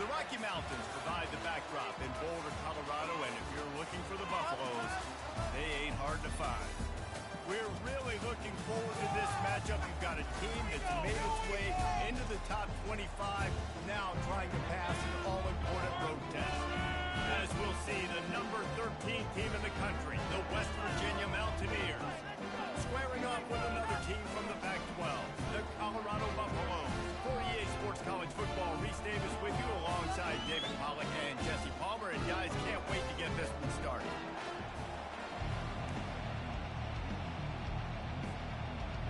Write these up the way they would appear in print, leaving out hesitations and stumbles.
The Rocky Mountains provide the backdrop in Boulder, Colorado, and if you're looking for the Buffaloes, they ain't hard to find. We're really looking forward to this matchup. You've got a team that's made its way into the top 25, now trying to pass an all-important road test. As we'll see, the number 13 team in the country, the West Virginia Mountaineers, squaring off with another team from the Pac-12, the Colorado Buffaloes. For EA Sports College Football, Reese Davis with you alongside David Pollack and Jesse Palmer. And guys, can't wait to get this one started.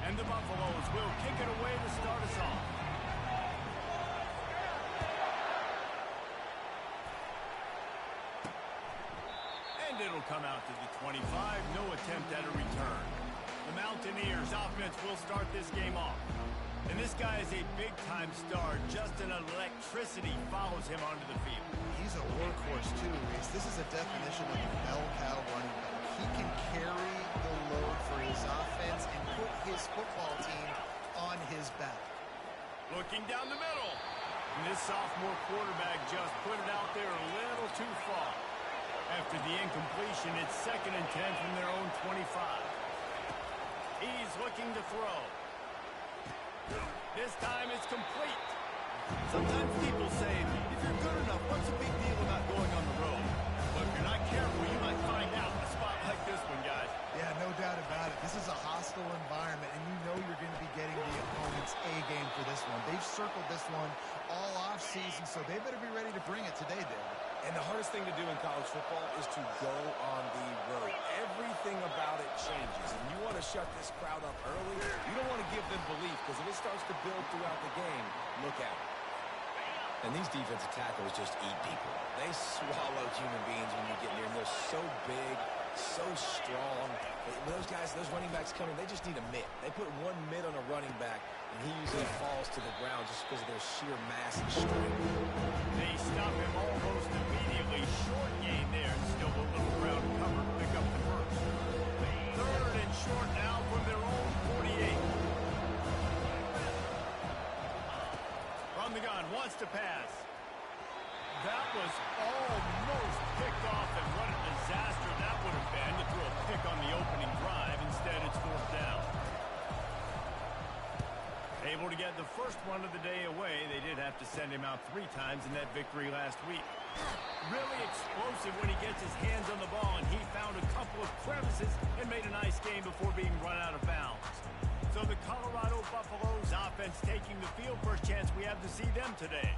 And the Buffaloes will kick it away to start us off. And it'll come out to the 25. No attempt at a return. The Mountaineers offense will start this game off. And this guy is a big-time star. Just an electricity follows him onto the field. He's a workhorse, too, Reese. This is a definition of a bell cow running back. He can carry the load for his offense and put his football team on his back. Looking down the middle. And this sophomore quarterback just put it out there a little too far. After the incompletion, it's 2nd and 10 from their own 25. He's looking to throw. This time it's complete. Sometimes people say, if you're good enough, what's the big deal about going on the road? But if you're not careful, you might find out in a spot like this one, guys. Yeah, no doubt about it. This is a hostile environment, and you know you're going to be getting the opponent's A-game for this one. They've circled this one all off-season, so they better be ready to bring it today, David. And the hardest thing to do in college football is to go on the road. Everything about it changes, and you want to shut this crowd up early. You don't want to give them belief, because if it starts to build throughout the game, look out. And these defensive tackles just eat people. They swallow human beings when you get near them. They're so big, so strong. Those guys, those running backs coming, they just need a mitt. They put one mitt on a running back, and he usually falls to the ground just because of their sheer mass and strength. They stop him almost immediately. Short gain there, and still a little ground cover to pick up the first. 3rd and short now from their own 48. From the gun, wants to pass. That was almost picked off, and what a disaster that would have been to throw a pick on the opening drive. Instead, it's 4th down. Able to get the first one of the day away. They did have to send him out 3 times in that victory last week. Really explosive when he gets his hands on the ball, and he found a couple of crevices and made a nice game before being run out of bounds. So the Colorado Buffaloes offense taking the field. First chance we have to see them today.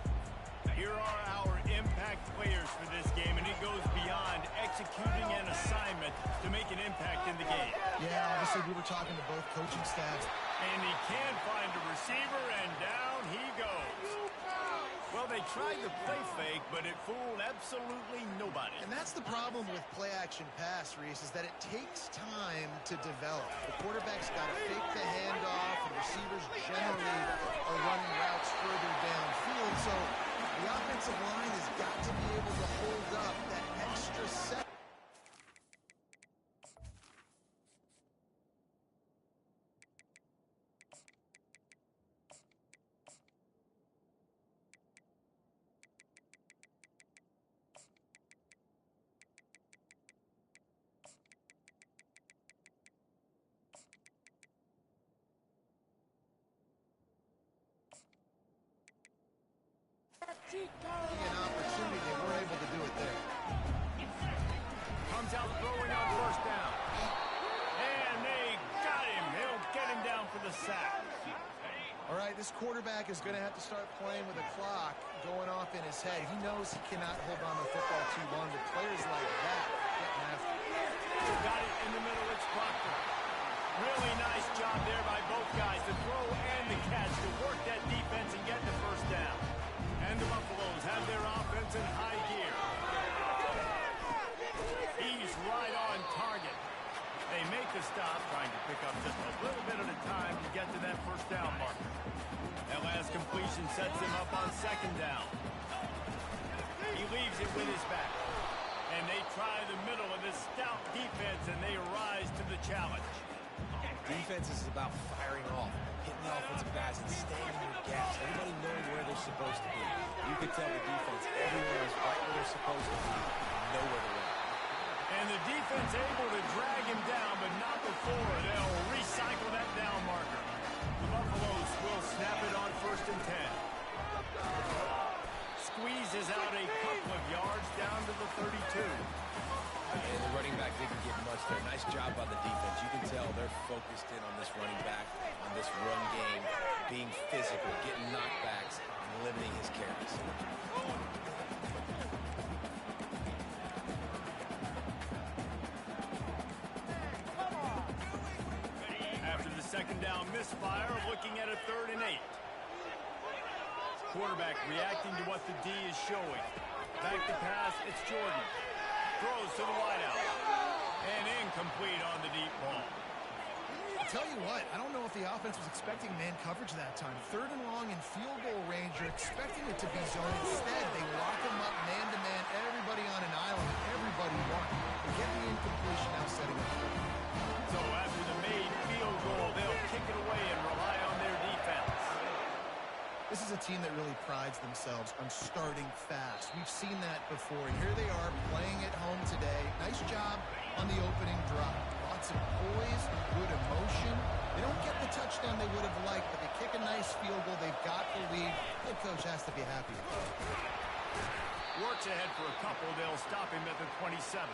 Here are our impact players for this game, and it goes beyond executing an assignment to make an impact in the game. Yeah, obviously we were talking to both coaching staffs. And he can find a receiver, and down he goes. Well, they tried the play fake, but it fooled absolutely nobody. And that's the problem with play-action pass, Reese, is that it takes time to develop. The quarterback's got to fake the handoff, and receivers generally are running routes further downfield. So the offensive line has got to be able to hold up that extra set. An opportunity, they weren't able to do it there. Comes out throwing on 1st down. And they got him. They'll get him down for the sack. All right, this quarterback is going to have to start playing with a clock going off in his head. He knows he cannot hold on to the football too long, but players like that getting after it. Got it in the middle. It's Proctor. Really nice job there by both guys, the throw and the catch, to work that defense and get the 1st down. And the Buffaloes have their offense in high gear. He's right on target. They make the stop, trying to pick up just a little bit at a time to get to that 1st down marker. That last completion sets him up on 2nd down. He leaves it with his back. And they try the middle of this stout defense, and they rise to the challenge. Defense is about firing off, hitting the offensive guys, and staying in your gaps. Everybody knowing where they're supposed to be. You can tell the defense, everyone is right where they're supposed to be, nowhere to run. And the defense able to drag him down, but not before. They'll recycle that down marker. The Buffaloes will snap it on 1st and 10. Squeezes out a couple of yards down to the 32. And the running back didn't get much there. Nice job by the defense. You can tell they're focused in on this running back, on this run game, being physical, getting knockbacks, and limiting his carries. After the second down misfire, looking at a 3rd and 8. Quarterback reacting to what the D is showing. Back to pass, it's Jordan. Throws to the wideout. And incomplete on the deep ball. I'll tell you what, I don't know if the offense was expecting man coverage that time. 3rd and long in field goal range. You're expecting it to be zone. Instead, they lock him up man-to-man. Everybody on an island. Everybody won. Get the incompletion now setting up. So after the made field goal, they'll kick it away and rely on their defense. This is a team that really prides themselves on starting fast. We've seen that before, and here they are playing at home today. Nice job on the opening drive. Lots of poise, good emotion. They don't get the touchdown they would have liked, but they kick a nice field goal. They've got the lead. Head coach has to be happy. Works ahead for a couple. They'll stop him at the 27.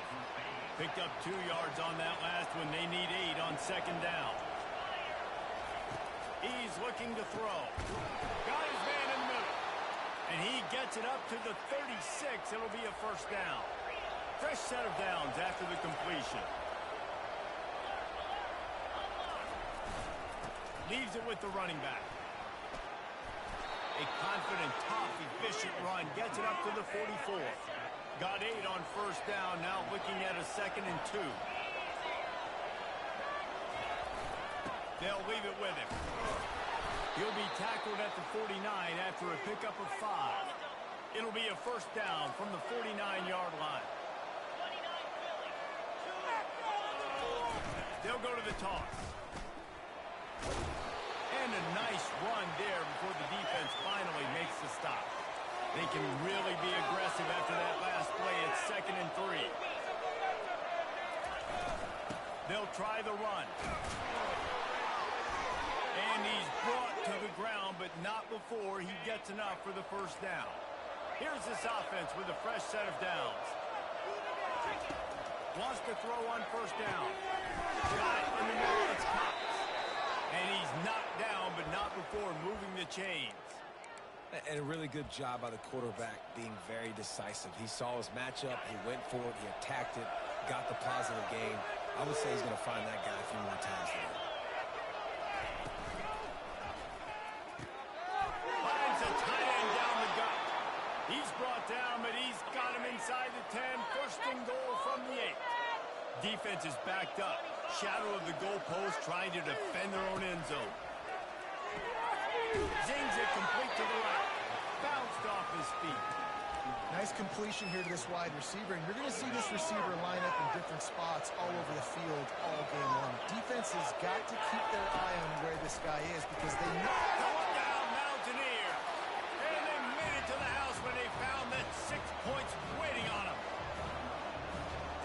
Picked up 2 yards on that last one. They need 8 on 2nd down. He's looking to throw. Got his man in the middle. And he gets it up to the 36. It'll be a 1st down. Fresh set of downs after the completion. Leaves it with the running back. A confident, tough, efficient run. Gets it up to the 44. Got 8 on 1st down. Now looking at a 2nd and 2. They'll leave it with him. He'll be tackled at the 49 after a pickup of 5. It'll be a 1st down from the 49-yard line. They'll go to the toss. And a nice run there before the defense finally makes the stop. They can really be aggressive after that last play. It's 2nd and 3. They'll try the run. And he's brought to the ground, but not before he gets enough for the 1st down. Here's this offense with a fresh set of downs. Wants to throw on 1st down. Got it in the middle. It's Cox. And he's knocked down, but not before moving the chains. And a really good job by the quarterback being very decisive. He saw his matchup. He went for it. He attacked it. Got the positive gain. I would say he's going to find that guy a few more times today. Finds a tight end down the gut. He's brought down, but he's got him inside the 10. 1st and goal from the 8. Defense is backed up. Shadow of the goalpost trying to defend their own end zone. Zings it complete to the right. Bounced off his feet. Nice completion here to this wide receiver, and you're going to see this receiver line up in different spots all over the field all game long. Defense has got to keep their eye on where this guy is because they know. Going down, Mountaineer. And they made it to the house when they found that 6 points waiting on them.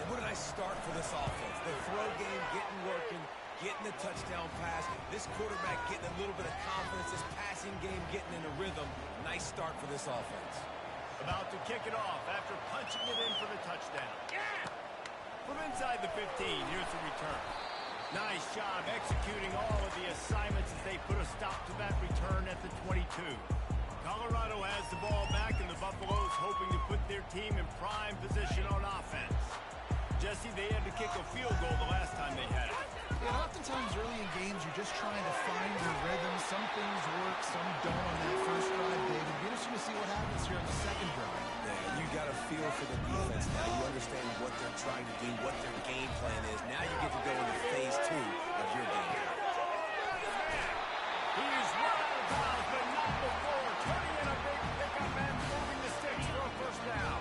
And what a nice start for this offense. The throw game getting working, getting the touchdown pass. This quarterback getting a little bit of confidence. This passing game getting in a rhythm. Nice start for this offense. About to kick it off after punching it in for the touchdown. From inside the 15, here's the return. Nice job executing all of the assignments as they put a stop to that return at the 22. Colorado has the ball back, and the Buffaloes hoping to put their team in prime position on offense. Jesse, they had to kick a field goal the last time they had it. And oftentimes early in games, you're just trying to find your rhythm. Some things work, some don't on that first drive, David. Be interesting to see what happens here on the second drive. Yeah, you got a feel for the defense now. You understand what they're trying to do, what their game plan is. Now you get to go into phase 2 of your game. He's run out of bounds, but not before. Turning in a big pickup and moving the sticks for a 1st down.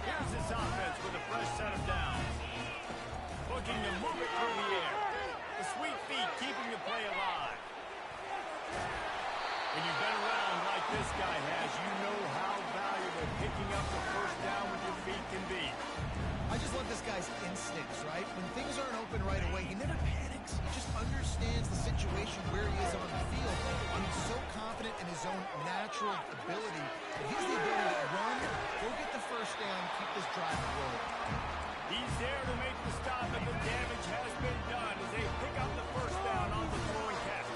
Here's this offense with a fresh set of downs. Looking to move it through the air. The sweet feet When you've been around like this guy has, you know how valuable picking up the first down with your feet can be. I just love this guy's instincts, right? When things aren't open right away, he never panics. He just understands the situation where he is on the field, and he's so confident in his own natural ability that he has the ability to run, go get the first down, keep this drive rolling. He's there to make the stop, and the damage has been done as they pick up the first down on the throwing catch.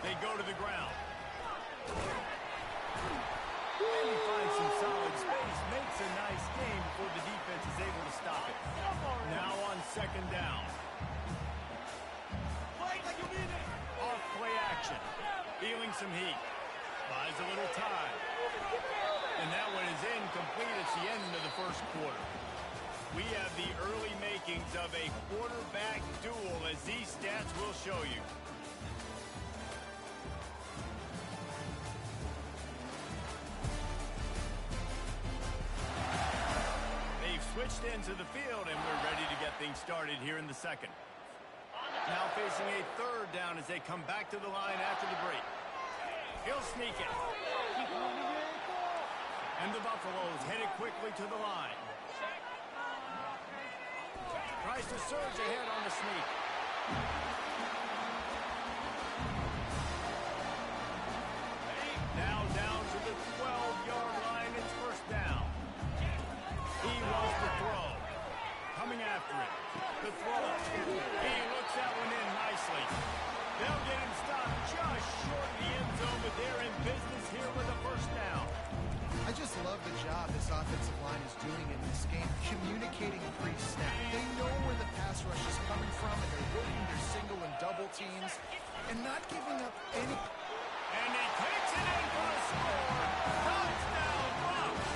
They go to the ground. And he finds some solid space, makes a nice game before the defense is able to stop it. Now on second down. Off play action. Feeling some heat. Buys a little time. And that one is incomplete at the end of the first quarter. We have the early makings of a quarterback duel, as these stats will show you. Switched into the field, and we're ready to get things started here in the second. Now facing a third down as they come back to the line after the break. He'll sneak it. And the Buffaloes headed quickly to the line. Tries to surge ahead on the sneak. Now down to the 12-yard line. It's first down. He wants to throw. Coming after it. The throw. He looks that one in nicely. They'll get him stopped just short of the end zone, but they're in business here with a first down. I just love the job this offensive line is doing in this game, communicating pre-snap. They know where the pass rush is coming from, and they're working their single and double teams and not giving up any. And he takes it in for a score. Touchdown, Bucs.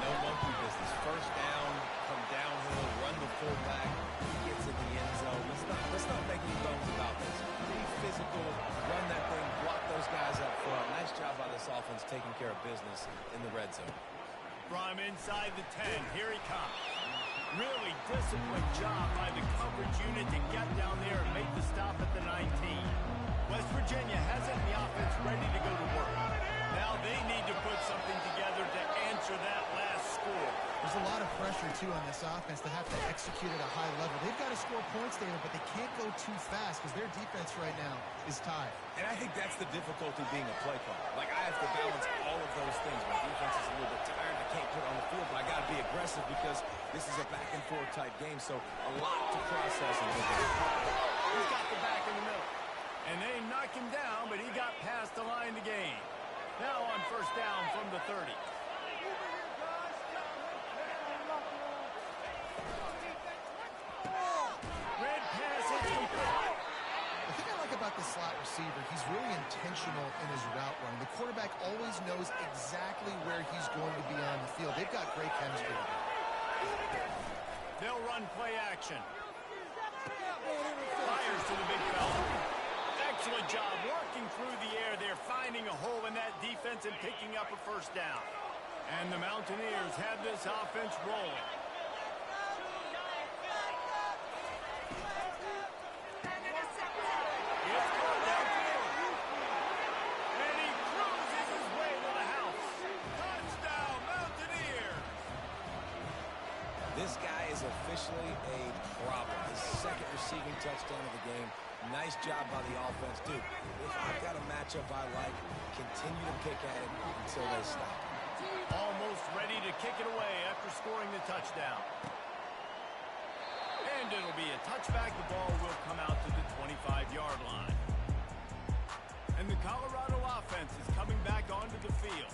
No monkey business. First down, come downhill, run the fullback, he gets in the end zone. Let's not make any bones about this. Be physical, run that thing, block those guys up front. Nice job by this offense taking care of business in the red zone. From inside the 10, here he comes. Really disciplined job by the coverage unit to get down there and make the stop at the 19. West Virginia has it in the offense ready to go to work. Now they need to put something together to answer that last score. There's a lot of pressure, too, on this offense to have to execute at a high level. They've got to score points there, but they can't go too fast because their defense right now is tied. And I think that's the difficulty being a play caller. Like, I have to balance all of those things. My defense is a little bit tired. I can't put it on the field, but I got to be aggressive because this is a back-and-forth type game, so a lot to process. He's got the back in the middle. And they knock him down, but he got past the line to gain. Now on first down from the 30. Red pass is complete. The thing I like about the slot receiver, he's really intentional in his route running. The quarterback always knows exactly where he's going to be on the field. They've got great chemistry. They'll run play action. Fires to the big fella. Excellent job working through the air there, finding a hole in that defense and picking up a first down. And the Mountaineers have this offense rolling. It's caught downfield. And he cruises his way to the house. Touchdown, Mountaineer. This guy is officially a problem. His second receiving touchdown of the game. Nice job by the offense. Dude, if I've got a matchup I like, continue to pick at it until they stop. Almost ready to kick it away after scoring the touchdown. And it'll be a touchback. The ball will come out to the 25-yard line. And the Colorado offense is coming back onto the field.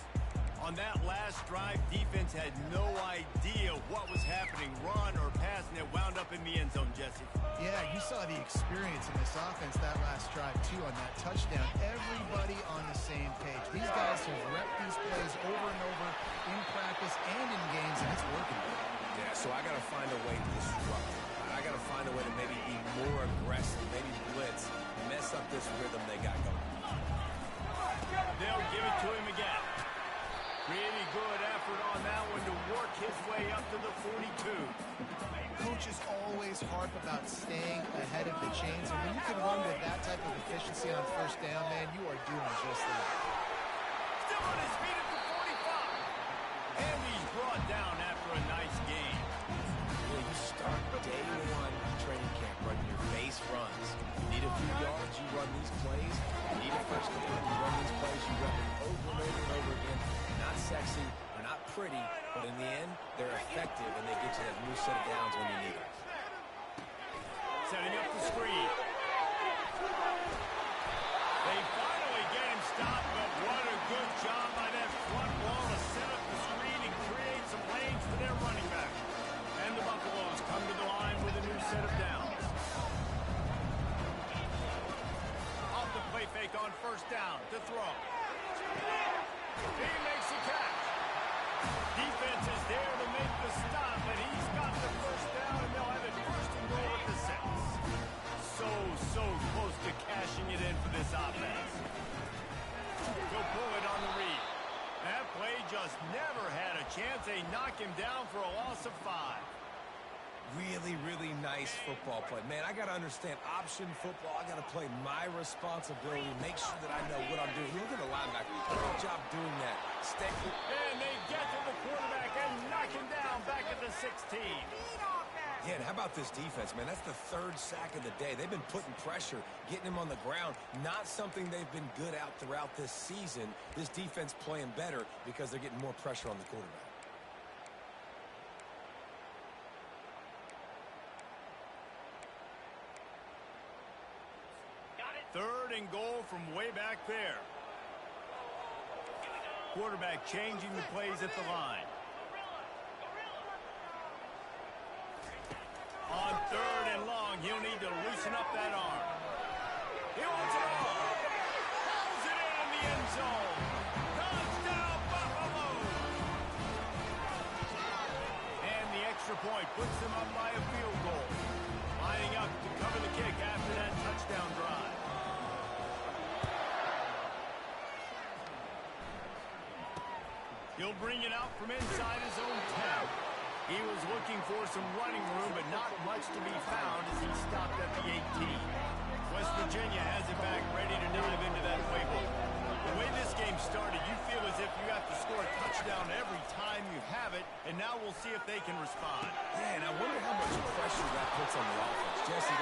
On that last drive, defense had no idea what was happening, run or pass, and it wound up in the end zone, Jesse. Yeah, you saw the experience in this offense that last drive, too, on that touchdown. Everybody on the same page. These guys have repped these plays over and over in practice and in games, and it's working. Yeah, so I got to find a way to disrupt it. I got to find a way to maybe be more aggressive, maybe blitz, mess up this rhythm they got going. They'll give it to him again. Really good effort on that one to work his way up to the 42. Coaches always harp about staying ahead of the chains. And when you can run with that type of efficiency on first down, man, you are doing just that. Still on his feet at the 45. And he's brought down after a nice game. Yeah, you start day one training camp running your base runs. You need a few yards, you run these plays. You need a first down, you run these plays. You run them over and over and over again. They're not sexy, they're not pretty, but in the end, they're effective, and they get you that new set of downs when you need it. Setting up the screen. They finally get him stopped, but what a good job by that front wall to set up the screen and create some lanes for their running back. And the Buffaloes come to the line with a new set of downs. Off the play fake on first down to throw. He makes a catch. Defense is there to make the stop, but he's got the first down, and they'll have it first and goal at the 6. So close to cashing it in for this offense. He'll pull it on the read. That play just never had a chance. They knock him down for a loss of 5. Really, really nice football play. Man, I got to understand option football. I got to play my responsibility, make sure that I know what I'm doing. Look at the linebacker. Great job doing that. Stay. And they get to the quarterback and knock him down back at the 16. Yeah, and how about this defense, man? That's the 3rd sack of the day. They've been putting pressure, getting him on the ground. Not something they've been good at throughout this season. This defense playing better because they're getting more pressure on the quarterback. Third and goal from way back there. Quarterback changing the plays at the line. On 3rd and long, he'll need to loosen up that arm. He wants it all. Pulls it in the end zone. Touchdown, Buffalo! And the extra point puts them up by a field goal. Lining up to cover the kick after that touchdown drive. He'll bring it out from inside his own 10. He was looking for some running room, but not much to be found as he stopped at the 18. West Virginia has it back, ready to dive into that playbook. The way this game started, you feel as if you have to score a touchdown every time you have it, and now we'll see if they can respond. Yeah, and I wonder how much pressure that puts on the offense. Jesse,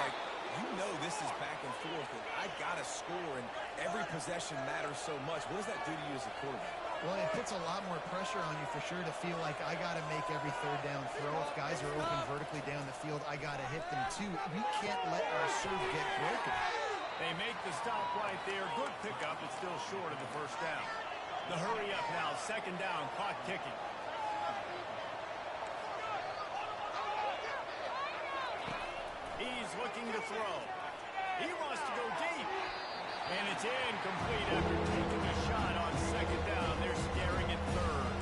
you know this is back and forth, and I got to score, and every possession matters so much. What does that do to you as a quarterback? Well, it puts a lot more pressure on you for sure to feel like I got to make every 3rd down throw. If guys are open vertically down the field, I got to hit them too. We can't let our serve get broken. They make the stop right there. Good pickup, but still short of the first down. The hurry up now, 2nd down, clock ticking. He's looking to throw. He wants to go deep. And it's incomplete after taking a shot on 2nd down. They're staring at 3rd.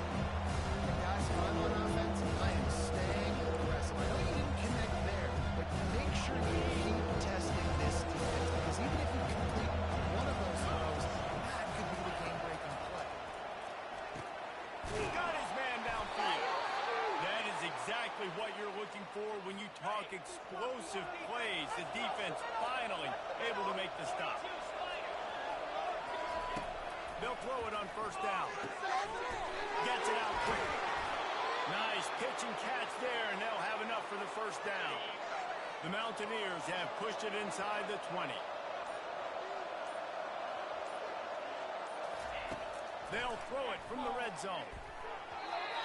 Guys, if I'm on offense, I am staying aggressive. I know you didn't connect there, but make sure you keep testing this defense, because even if you complete one of those throws, that could be the game-breaking play. He got his man downfield. That is exactly what you're looking for when you talk explosive plays. The defense finally able to make the stop. They'll throw it on 1st down. Gets it out quick. Nice pitch and catch there, and they'll have enough for the 1st down. The Mountaineers have pushed it inside the 20. They'll throw it from the red zone.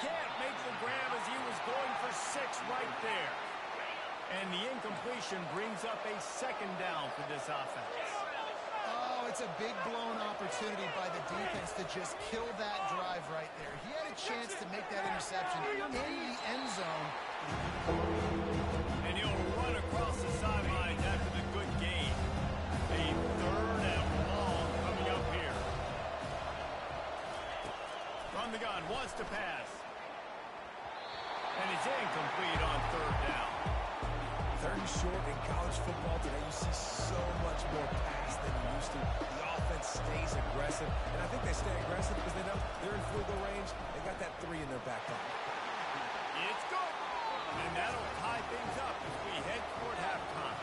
Can't make the grab as he was going for 6 right there. And the incompletion brings up a 2nd down for this offense. It's a big blown opportunity by the defense to just kill that drive right there. He had a chance to make that interception in the end zone. And he'll run across the sidelines after the good game. A 3rd and long coming up here. From the gun, wants to pass. And it's incomplete on 3rd down. 3rd and short in college football today. You see so much more pass than you used to. The offense stays aggressive, and I think they stay aggressive because they know they're in field goal range. They got that 3 in their back pocket. It's good, and that'll tie things up as we head toward halftime.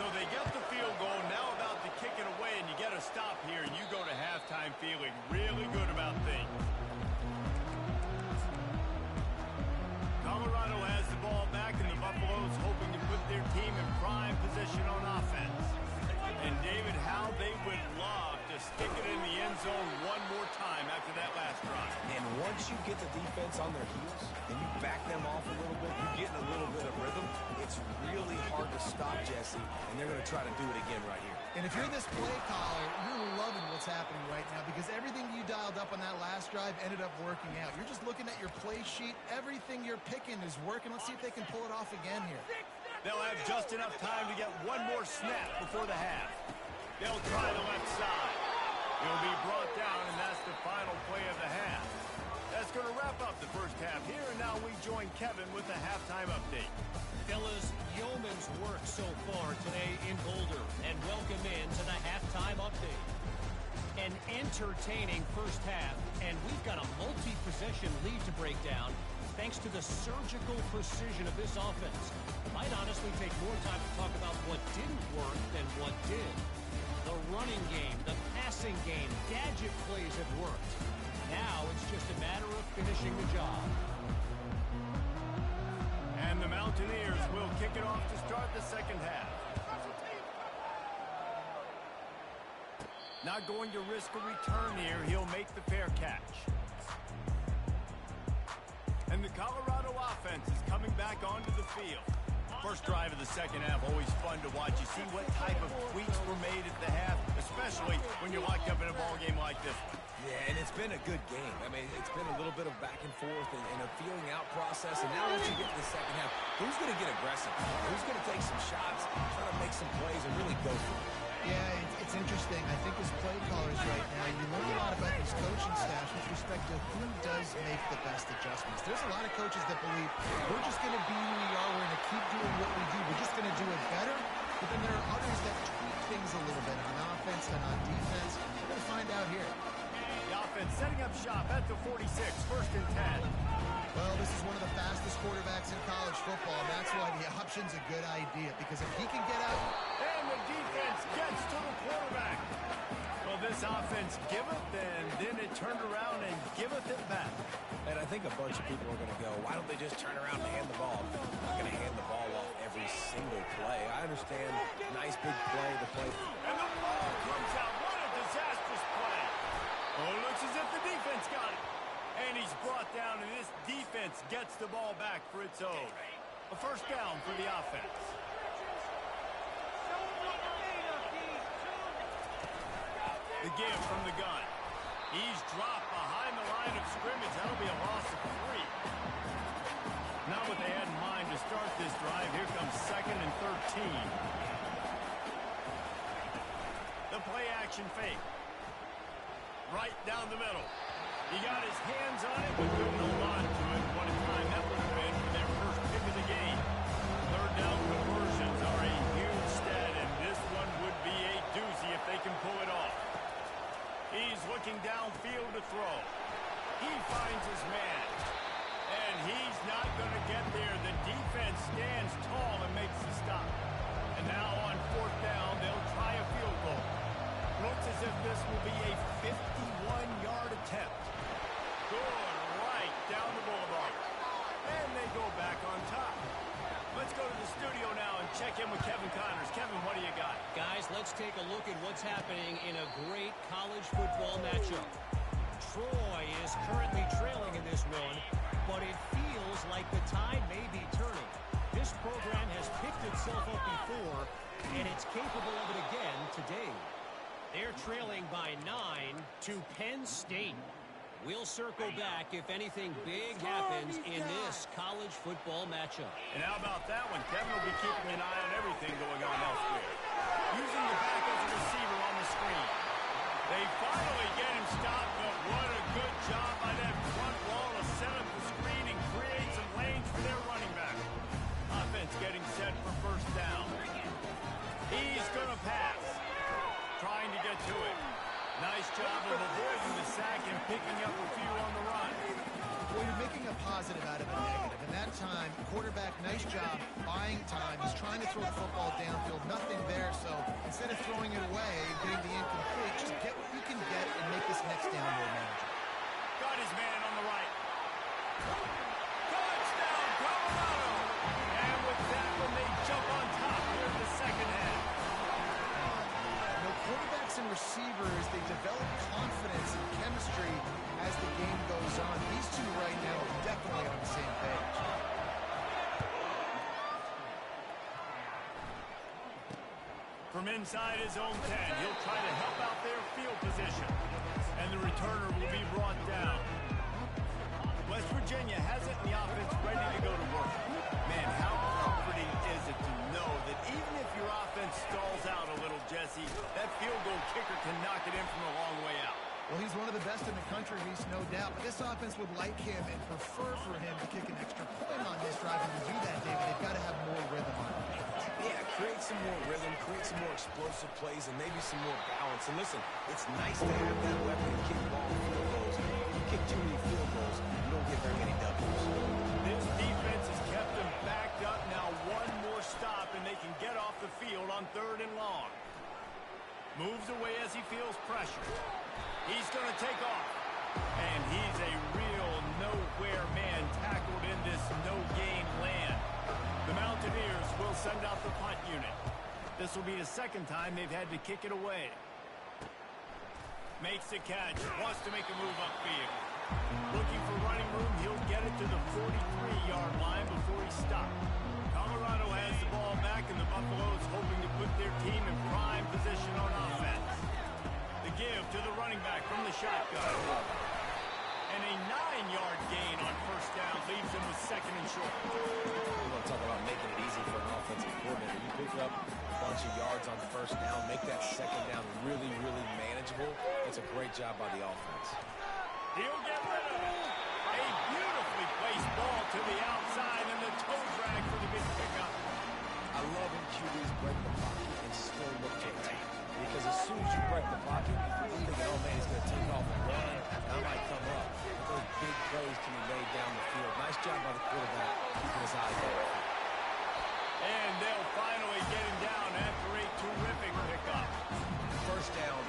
So they get the field goal, now about to kick it away, and you get a stop here, and you go to halftime feeling really good about things. Colorado has the ball back, and the Buffaloes hoping to put their team in prime position on offense. And David, how they would love to stick it in the end zone one more time after that last drive. And once you get the defense on their heels and you back them off a little bit, you're getting a little bit of rhythm, it's really hard to stop, Jesse, and they're going to try to do it again right here. And if you're this play caller, you're loving what's happening right now because everything you dialed up on that last drive ended up working out. You're just looking at your play sheet. Everything you're picking is working. Let's see if they can pull it off again here. They'll have just enough time to get one more snap before the half. They'll try the left side. He'll be brought down, and that's the final play of the half. That's going to wrap up the first half here, and now we join Kevin with the halftime update. Fellas, yeoman's work so far today in Boulder, and welcome in to the halftime update. An entertaining first half, and we've got a multi-possession lead to break down thanks to the surgical precision of this offense. Might honestly take more time to talk about what didn't work than what did. The running game, the passing game, gadget plays have worked. Now it's just a matter of finishing the job. And the Mountaineers will kick it off to start the second half. Not going to risk a return here. He'll make the fair catch. And the Colorado offense is coming back onto the field. First drive of the second half, always fun to watch. You see what type of tweaks were made at the half, especially when you're locked up in a ball game like this. Yeah, and it's been a good game. I mean, it's been a little bit of back and forth and a feeling out process. And now once you get to the second half, who's going to get aggressive? Who's going to take some shots, try to make some plays, and really go for it? Yeah, it's interesting. I think as play callers right now, you learn a lot about these coaching staffs with respect to who does make the best adjustments. There's a lot of coaches that believe we're just going to be who we are. We're going to keep doing what we do. We're just going to do it better. But then there are others that tweak things a little bit on offense and on defense. We're going to find out here. The offense setting up shop at the 46, first and 10. Well, this is one of the fastest quarterbacks in college football. And that's why the option's a good idea, because if he can get out... And the defense gets to the quarterback. Well, this offense giveth, and then it turned around and giveth it back. And I think a bunch of people are going to go, why don't they just turn around and hand the ball? They're not going to hand the ball off every single play. I understand, nice big play to play. And the ball comes out. What a disastrous play. Oh, it looks as if the defense got it. And he's brought down, and this defense gets the ball back for its own. A first down for the offense. The give from the gun. He's dropped behind the line of scrimmage. That'll be a loss of 3. Not what they had in mind to start this drive. Here comes second and 13. The play action fake. Right down the middle. He got his hands on it, but couldn't hold on to it. What a time that would have been for their first pick of the game. Third down conversions are a huge stat, and this one would be a doozy if they can pull it off. He's looking downfield to throw. He finds his man. And he's not going to get there. The defense stands tall and makes the stop. And now on fourth down, they'll try a field goal. Looks as if this will be a 51-yard attempt. Good right down the boulevard. And they go back on top. Let's go to the studio now and check in with Kevin Connors. Kevin, what do you got? Guys, let's take a look at what's happening in a great college football matchup. Troy is currently trailing in this one, but it feels like the tide may be turning. This program has picked itself up before, and it's capable of it again today. They're trailing by 9 to Penn State. We'll circle back if anything big happens in this college football matchup. And how about that one? Kevin will be keeping an eye on everything going on elsewhere. Using the back as a receiver on the screen. They finally get him stopped, but what a good job by that front wall to set up the screen and create some lanes for their running back. Offense getting set for first down. He's going to pass. Trying to get to it. Nice job of avoiding the sack and picking up a few on the run. Well, you're making a positive out of a negative. In that time, quarterback, nice job buying time. He's trying to throw the football downfield. Nothing there, so instead of throwing it away and getting the incomplete, just get what you can get and make this next down more manageable. Got his man on the right. Touchdown, Colorado! And with that one, they jump on top here in the second half. Quarterbacks and receivers, they develop confidence and chemistry as the game goes on. These two right now are definitely on the same page. From inside his own 10, he'll try to help out their field position. And the returner will be brought down. West Virginia has it in the offense ready to go to work. Man, how comforting is it to know that even if your offense stalls out a little, Jesse, that field goal kicker can knock it in from a long way out. Well, he's one of the best in the country, Reese, no doubt. But this offense would like him and prefer for him to kick an extra point on this drive. And to do that, David, they've got to have more rhythm on it. Yeah, create some more rhythm, create some more explosive plays, and maybe some more balance. And listen, it's nice to have that weapon to kick long field goals. You kick too many field goals, you don't get very many W's. This defense has kept them backed up. Now one more stop, and they can get off the field on 3rd and long. Moves away as he feels pressure. He's going to take off. And he's a real nowhere man tackled in this no-gain land. The Mountaineers will send out the punt unit. This will be the second time they've had to kick it away. Makes the catch. Wants to make a move upfield. Looking for running room. He'll get it to the 43-yard line before he stops. Colorado has the ball back, and the Buffaloes hoping to put their team in prime position on offense. The give to the running back from the shotgun. And a 9-yard gain on first down leaves him with 2nd and short. You want to talk about making it easy for an offensive coordinator. You pick up a bunch of yards on first down, make that second down really, really manageable. That's a great job by the offense. He'll get rid of it. A beautifully placed ball to the outside, and the toe drag for the big pickup. I love when QBs break the pocket and still look to attack. Because as soon as you break the pocket, you're thinking, oh man, he's going to take off and run. I might come up. But those big plays can be laid down the field. Nice job by the quarterback keeping his eyes open. And they'll finally get him down after a terrific pickup. First down,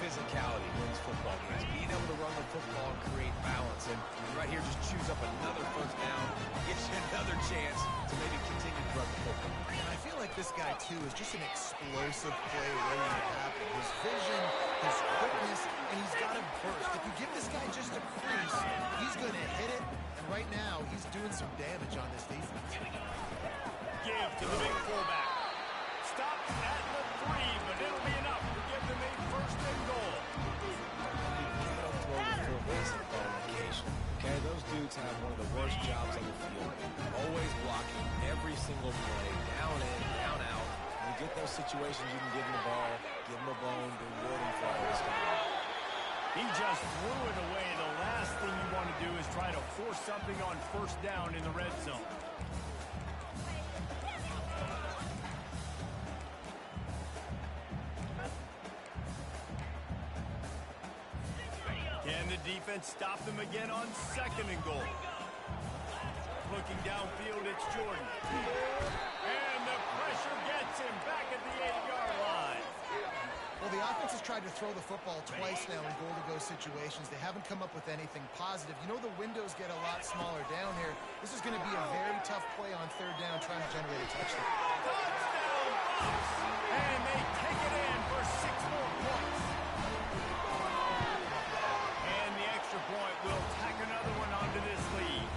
physicality wins football games. Being able to run the football and create balance. And right here, just choose up another first down. Gives you another chance to maybe continue to run the football. And I feel like this guy, too, is just an explosive play waiting to happen. His vision, his quickness, and he's got a burst. If you give this guy just a crease, he's going to hit it. And right now, he's doing some damage on this defense. Give to the big fullback. Stop at the 3, but it'll be enough to give them a 1st and goal. Okay, those dudes have one of the worst jobs on the field. Always blocking every single play, down in, down out. When you get those situations, you can give them the ball, give them a bone, reward them for all this time. He just threw it away. The last thing you want to do is try to force something on first down in the red zone. Can the defense stop them again on 2nd and goal? Looking downfield, it's Jordan. And the pressure gets him back at the 8-yard line. Well, the offense has tried to throw the football twice now in goal-to-go situations. They haven't come up with anything positive. You know the windows get a lot smaller down here. This is going to be a very tough play on 3rd down trying to generate a touchdown. Touchdown, Bucks! And they take it in for 6 more points. And the extra point will tack another one onto this lead.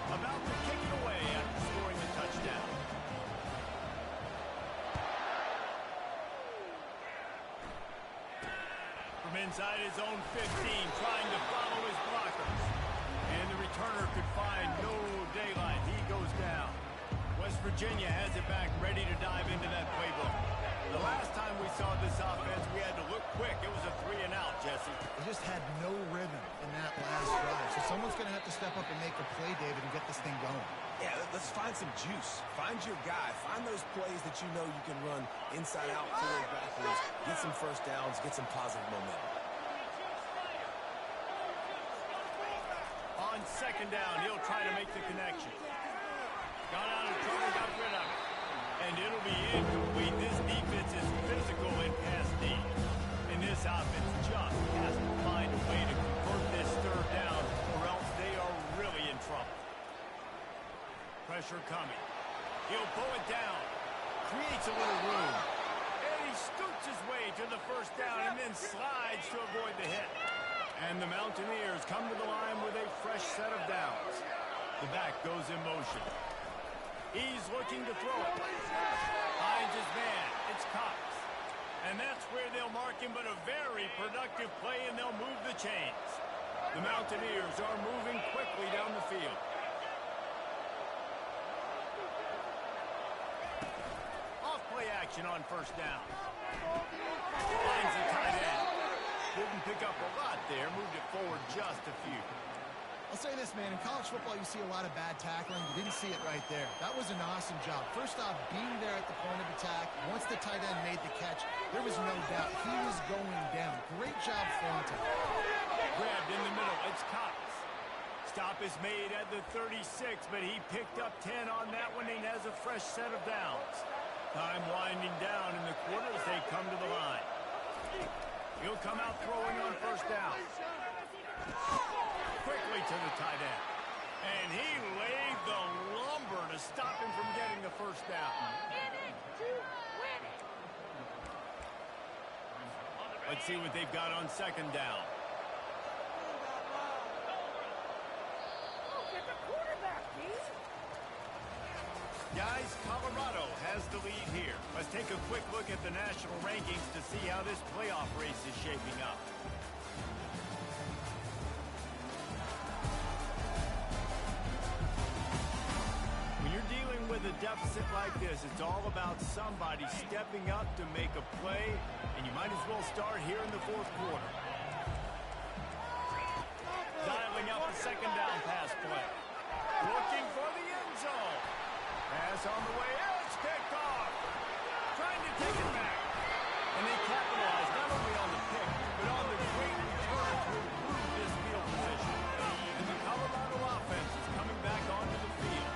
About to kick it away after scoring the touchdown. From inside his own 15, trying to follow his blockers. And the returner could find no daylight. He goes down. West Virginia has it back, ready to dive into that playbook. The last time we saw this offense, we had to look quick. It was a 3-and-out, Jesse. They just had no rhythm in that last drive. So someone's going to have to step up and make a play, David, and get this thing going. Yeah, let's find some juice. Find your guy. Find those plays that you know you can run inside out, forward, backwards. Get some first downs. Get some positive momentum. On second down. He'll try to make the connection. Got out of trouble, got rid of it. And it'll be incomplete. This defense is physical in pass D. And this offense just has to find a way to convert this third down, or else they are really in trouble. Pressure coming. He'll pull it down. Creates a little room. And he scoots his way to the first down and then slides to avoid the hit. And the Mountaineers come to the line with a fresh set of downs. The back goes in motion. He's looking to throw it. Finds his man. It's Cox. And that's where they'll mark him, but a very productive play, and they'll move the chains. The Mountaineers are moving quickly down the field. Off-play action on first down. Finds the tight end. Didn't pick up a lot there. Moved it forward just a few. I'll say this, man. In college football, you see a lot of bad tackling. You didn't see it right there. That was an awesome job. First off, being there at the point of attack. Once the tight end made the catch, there was no doubt he was going down. Great job throwing to him. Grabbed in the middle. It's Cox. Stop is made at the 36, but he picked up 10 on that one and has a fresh set of downs. Time winding down in the quarter as they come to the line. He'll come out throwing on first down. Quickly to the tight end. And he laid the lumber to stop him from getting the first down. Let's see what they've got on second down. Guys, Colorado has the lead here. Let's take a quick look at the national rankings to see how this playoff race is shaping up. When you're dealing with a deficit like this, it's all about somebody stepping up to make a play, and you might as well start here in the fourth quarter. Dialing up a second down pass play. Looking for the end zone. Pass on the way out. It's picked off. Trying to take it back. And they capitalize not only on the pick, but on the great return to improve this field position. And the Colorado offense is coming back onto the field.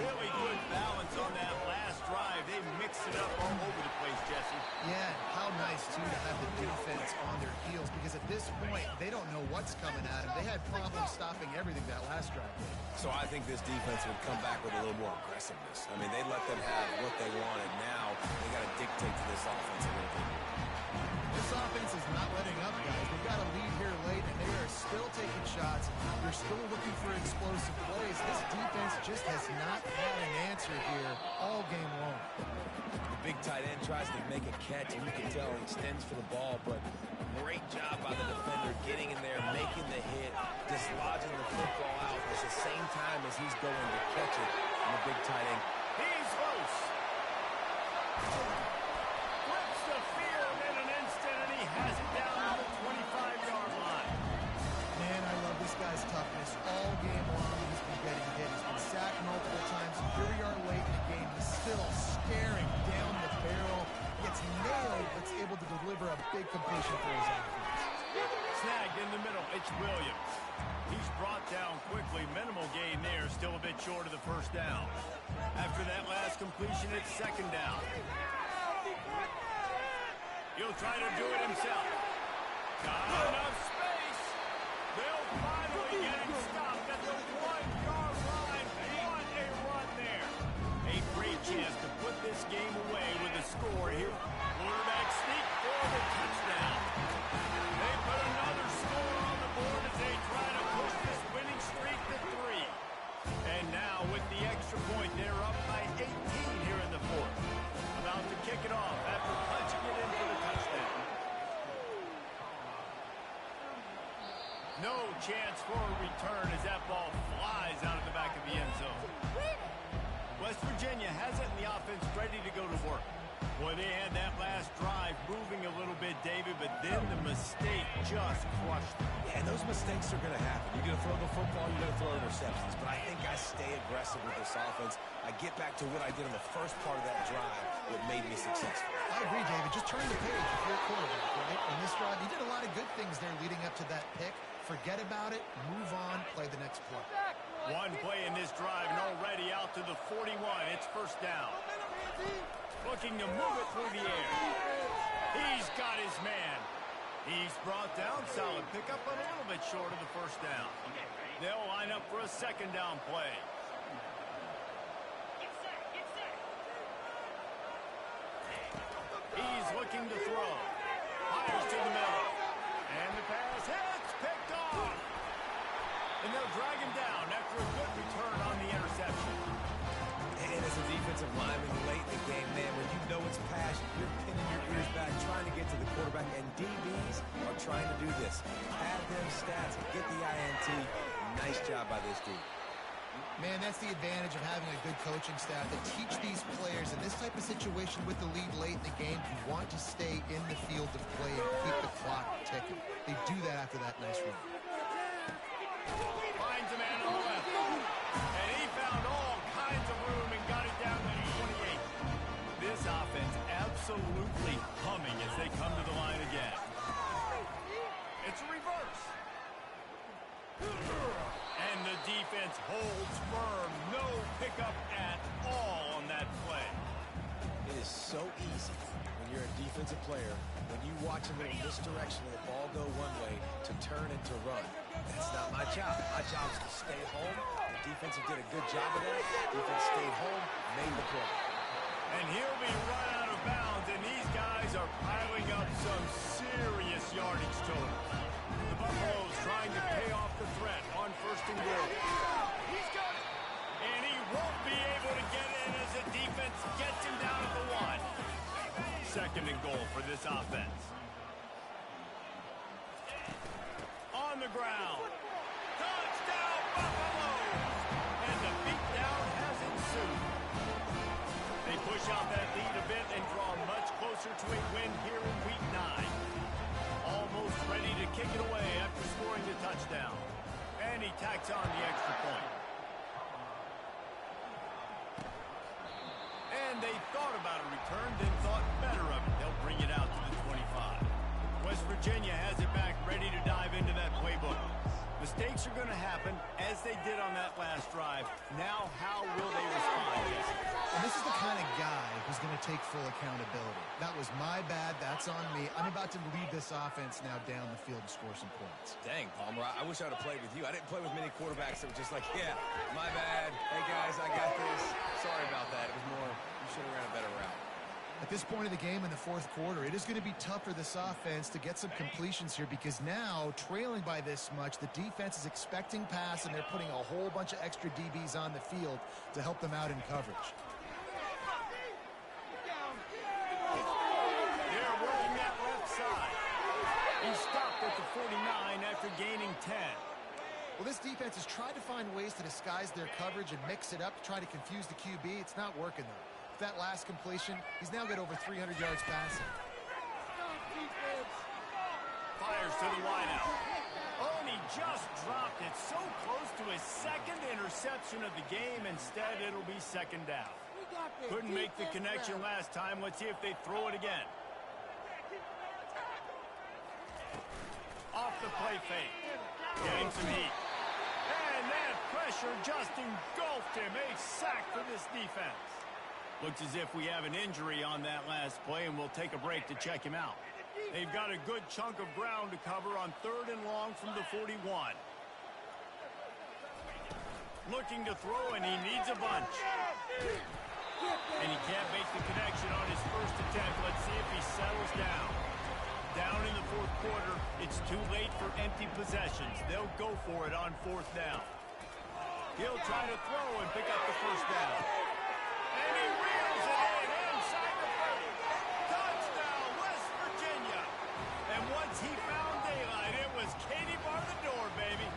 Really good balance on that last drive. They mixed it up all over the place, Jesse. Yeah, how nice, too, to have the defense on their heels, because at this point, they don't know what's coming at them. They had problems stopping everything that last drive. So I think this defense would come back with a little more aggressiveness. I mean, they let them have what they wanted. Now they got to dictate to this offense a little bit. This offense is not letting up, guys. They've got a lead here late, and they are still taking shots. They're still looking for explosive plays. This defense just has not had an answer here all game long. The big tight end tries to make a catch, and you can tell he extends for the ball, but great job by the defender getting in there, making the hit, dislodging the football out at the same time as he's going to catch it on the big tight end. He's loose. Flips the field in an instant, and he has it down to the 25-yard line. Man, I love this guy's toughness. All game long, he's been getting hit. He's been sacked multiple times. Here we are late in the game. He's still staring down the barrel. Gets nailed, but's able to deliver a big completion for his offense. Snagged in the middle. It's Williams. He's brought down quickly. Minimal gain there. Still a bit short of the first down. After that last completion, it's second down. He'll try to do it himself. Got enough space. They'll finally get him stopped at the 1-yard line. What a run there. A great chance to put this game away with a score here. Quarterback sneak for the touchdown. They put another score on the board as they try to push this winning streak to 3. And now with the extra point, they're up by 18 here in the fourth. About to kick it off after punching it in for the touchdown. No chance for a return as that ball flies out of the back of the end zone. West Virginia has it, and the offense ready to go to work. Boy, they had that last drive moving a little bit, David, but then the mistake just crushed them. Yeah, and those mistakes are going to happen. You're going to throw the football, you're going to throw interceptions. But I think I stay aggressive with this offense. I get back to what I did in the first part of that drive that made me successful. I agree, David. Just turn the page if you're a quarterback, right? In this drive, you did a lot of good things there leading up to that pick. Forget about it, move on, play the next play. One play in this drive and already out to the 41. It's first down. Looking to move it through the air. He's got his man. He's brought down. Solid pickup, but a little bit short of the first down. They'll line up for a second down play. He's looking to throw. Fires to the middle. And the pass hits. Picked off. And they'll drag him down after a good return on the interception. And as a defensive lineman late in the game, man, when you know it's passion, you're pinning your ears back, trying to get to the quarterback, and DBs are trying to do this. Pad them stats and get the INT. Nice job by this dude. Man, that's the advantage of having a good coaching staff that teach these players in this type of situation with the lead late in the game. You want to stay in the field of play and keep the clock ticking. They do that after that nice run. Finds a man on the left. And he found all kinds of room and got it down to 28. This offense absolutely humming as they come to the line again. It's a reverse. And the defense holds firm. No pickup at all on that play. It is so easy when you're a defensive player, when you watch a little misdirection and the ball go one way, to turn and to run. That's not my job. My job is to stay home. The defense did a good job of that. Defense stayed home, made the play. And he'll be run out of bounds, and these guys are piling up some serious yardage totals. The Buffaloes trying to pay off the threat on first and goal. He's got it. And he won't be able to get in as the defense gets him down at the 1. Second and goal for this offense. On the ground. Touchdown, Buffaloes! And the beatdown has ensued. They push out that lead a bit and draw much closer to a win here in Week 9. Almost ready to kick it away after scoring the touchdown. And he tacks on the extra point. And they thought about a return, then thought better of it. They'll bring it out to the 25. West Virginia has it back, ready to dive into that playbook. Mistakes are going to happen, as they did on that last drive. Now, how will they respond, Jesse? And this is the kind of guy who's going to take full accountability. That was my bad. That's on me. I'm about to lead this offense now down the field and score some points. Dang, Palmer, I wish I would have played with you. I didn't play with many quarterbacks that were just like, yeah, my bad. Hey, guys, I got this. Sorry about that. It was more, you should have ran a better route. At this point of the game in the fourth quarter, it is going to be tough for this offense to get some completions here because now, trailing by this much, the defense is expecting pass and they're putting a whole bunch of extra DBs on the field to help them out in coverage. They're rolling that left side. He stopped at the 49 after gaining 10. Well, this defense has tried to find ways to disguise their coverage and mix it up to try to confuse the QB. It's not working, though. That last completion, he's now got over 300 yards passing. Fires to the wideout. Oh, and he just dropped it so close to his second interception of the game. Instead, it'll be second down. Couldn't make the connection last time. Let's see if they throw it again. Off the play fake. Getting some heat. And that pressure just engulfed him. A sack for this defense. Looks as if we have an injury on that last play, and we'll take a break to check him out. They've got a good chunk of ground to cover on 3rd and long from the 41. Looking to throw, and he needs a bunch. And he can't make the connection on his first attempt. Let's see if he settles down. Down in the fourth quarter, it's too late for empty possessions. They'll go for it on 4th down. He'll try to throw and pick up the first down. And he reels it in inside the 30. Touchdown, West Virginia. And once he found daylight, it was Katie bar the door, baby.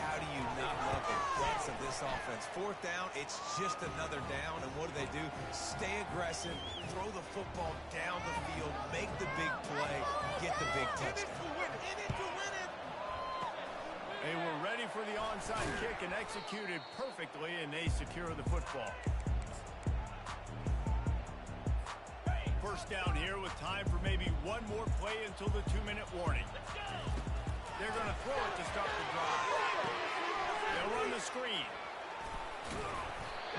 How do you not love the guts of this offense? 4th down, it's just another down, and what do? Stay aggressive, throw the football down the field, make the big play, get the big touchdown. They were ready for the onside kick and executed perfectly, and they secure the football. first down here with time for maybe one more play until the 2-minute warning. They're going to throw it to start the drive. They'll run the screen.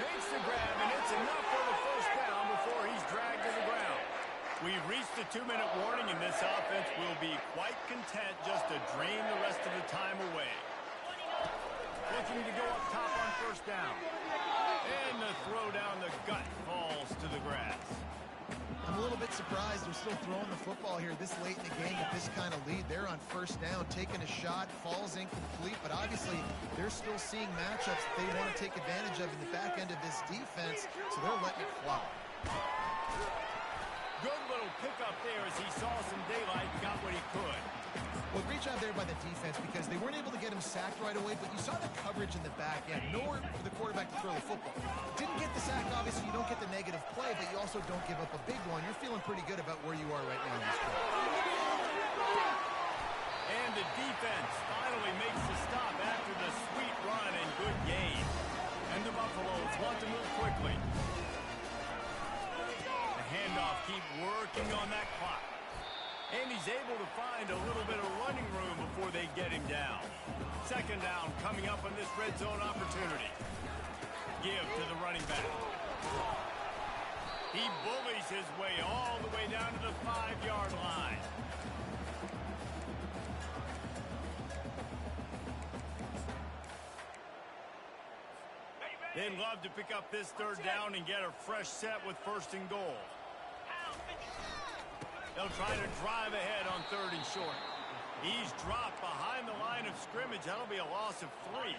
Makes the grab, and it's enough for the first down before he's dragged to the ground. We've reached the 2-minute warning, and this offense will be quite content just to drain the rest of the time away. Looking to go up top on first down. And the throw down the gut falls to the grass. I'm a little bit surprised they're still throwing the football here this late in the game with this kind of lead. They're on first down, taking a shot, falls incomplete, but obviously they're still seeing matchups that they want to take advantage of in the back end of this defense, so they're letting it fly. Good little pickup there as he saw some daylight and got what he could. Well, great job there by the defense because they weren't able to get him sacked right away, but you saw the coverage in the back end. Nowhere for the quarterback to throw the football. Didn't get the sack, obviously. You don't get the negative play, but you also don't give up a big one. You're feeling pretty good about where you are right now in this play. And the defense finally makes the stop after the sweet run and good gain. And the Buffaloes want to move quickly. The handoff keep working on that clock. And he's able to find a little bit of running room before they get him down. Second down coming up on this red zone opportunity. Give to the running back. He bullies his way all the way down to the 5-yard line. They'd love to pick up this third down and get a fresh set with first and goal. They'll try to drive ahead on third and short. He's dropped behind the line of scrimmage. That'll be a loss of 3.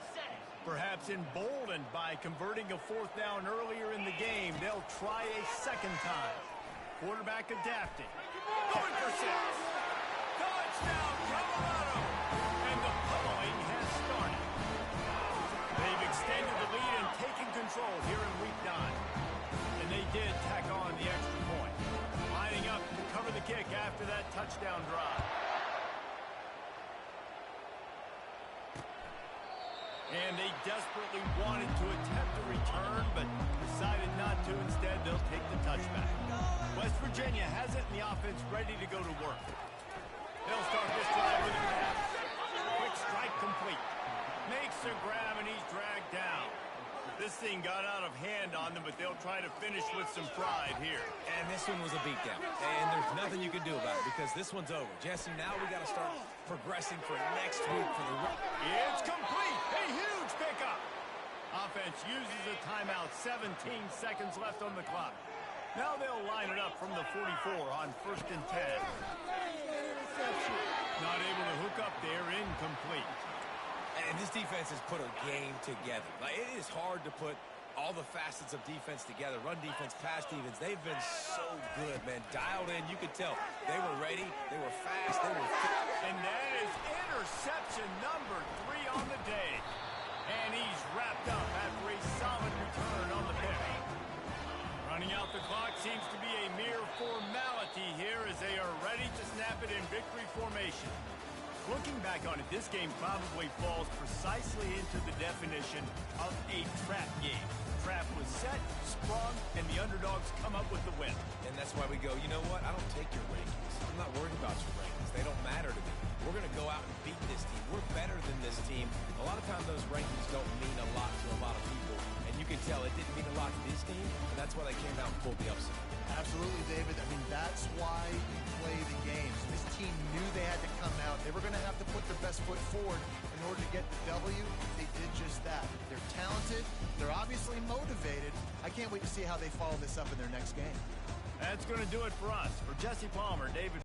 Perhaps emboldened by converting a fourth down earlier in the game, they'll try a second time. Quarterback adapting. Going for 6. Touchdown, Colorado! And the pummeling has started. They've extended the lead and taken control here in week 9. And they did tack on the extra point. Lining up to cover the kick after that touchdown drive. And they desperately wanted to attempt a return, but decided not to. Instead, they'll take the touchback. West Virginia has it in the offense ready to go to work. They'll start this drive with a pass. Quick strike complete. Makes a grab, and he's dragged down. This thing got out of hand on them, but they'll try to finish with some pride here. And this one was a beatdown. And there's nothing you can do about it because this one's over. Jesse, now we got to start progressing for next week for the... It's complete. A huge pickup. Offense uses a timeout. 17 seconds left on the clock. Now they'll line it up from the 44 on first and 10. Not able to hook up there. Incomplete. And this defense has put a game together. Like, it is hard to put all the facets of defense together. Run defense, pass defense. They've been so good, man. Dialed in. You could tell they were ready. They were fast. They were fit. And that is interception number 3 on the day. And he's wrapped up after a solid return on the pick. Running out the clock seems to be a mere formality here as they are ready to snap it in victory formation. Looking back on it, this game probably falls precisely into the definition of a trap game. Trap was set, sprung, and the underdogs come up with the win. And that's why we go, you know what? I don't take your rankings. I'm not worried about your rankings. They don't matter to me. We're going to go out and beat this team. We're better than this team. A lot of times those rankings don't mean a lot to a lot of people. And you can tell it didn't mean a lot to this team, and that's why they came out and pulled the upset. Absolutely, David. I mean, that's why you play the games. This team knew they had to come out. They were going to have to put their best foot forward in order to get the W. They did just that. They're talented. They're obviously motivated. I can't wait to see how they follow this up in their next game. That's going to do it for us. For Jesse Palmer, David